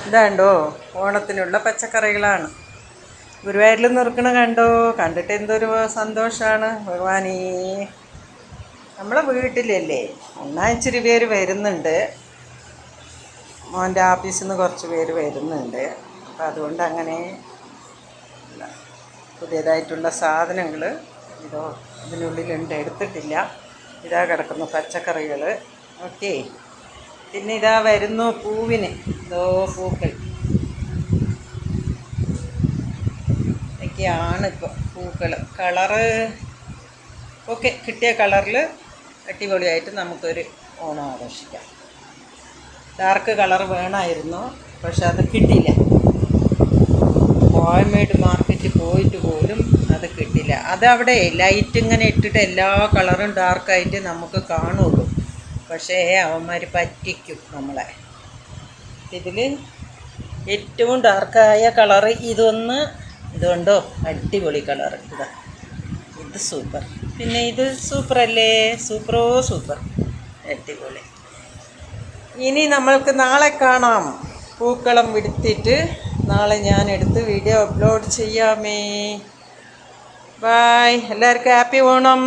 ഇതാണ്ടോ ഓണത്തിനുള്ള പച്ചക്കറികളാണ്. ഗുരുവായൂരിൽ നിൽക്കണ കണ്ടോ? കണ്ടിട്ട് എന്തൊരു സന്തോഷമാണ് ഭഗവാനേ. നമ്മളെ വീട്ടിലല്ലേ എന്നാൽ ഇച്ചിരി പേര് വരുന്നുണ്ട്. മോൻ്റെ ഓഫീസിൽ നിന്ന് കുറച്ച് പേര് വരുന്നുണ്ട്. അപ്പം അതുകൊണ്ട് അങ്ങനെ പുതിയതായിട്ടുള്ള സാധനങ്ങൾ ഇതോ ഇതിനുള്ളിലുണ്ട്, എടുത്തിട്ടില്ല. ഇതാ കിടക്കുന്നു പച്ചക്കറികൾ. ഓക്കെ, പിന്നെ ഇതാ വരുന്നു പൂവിന്. ഇതോ പൂക്കൾ ഒക്കെയാണ് ഇപ്പോൾ പൂക്കൾ. കളറ് ഓക്കെ, കിട്ടിയ കളറിൽ അടിപൊളിയായിട്ട് നമുക്കൊരു ഓണം ആഘോഷിക്കാം. ഡാർക്ക് കളർ വേണമായിരുന്നു, പക്ഷെ അത് കിട്ടിയില്ല. കോയമേട് മാർക്കറ്റിൽ പോയിട്ട് പോലും അത് കിട്ടില്ല. അതവിടെ ലൈറ്റ് ഇങ്ങനെ ഇട്ടിട്ട് എല്ലാ കളറും ഡാർക്കായിട്ട് നമുക്ക് കാണുള്ളൂ. പക്ഷേ അവന്മാർ പറ്റിക്കും നമ്മളെ. ഇതിൽ ഏറ്റവും ഡാർക്കായ കളറ് ഇതുകൊണ്ടോ അടിപൊളി കളറ്. ഇത് സൂപ്പർ. പിന്നെ ഇത് സൂപ്പറല്ലേ? സൂപ്പർ, അടിപൊളി. ഇനി നമ്മൾക്ക് നാളെ കാണാം. പൂക്കളം വിടുത്തിട്ട് നാളെ ഞാൻ എടുത്ത് വീഡിയോ അപ്ലോഡ് ചെയ്യാമേ. ബൈ. എല്ലാവർക്കും ഹാപ്പി ഓണം.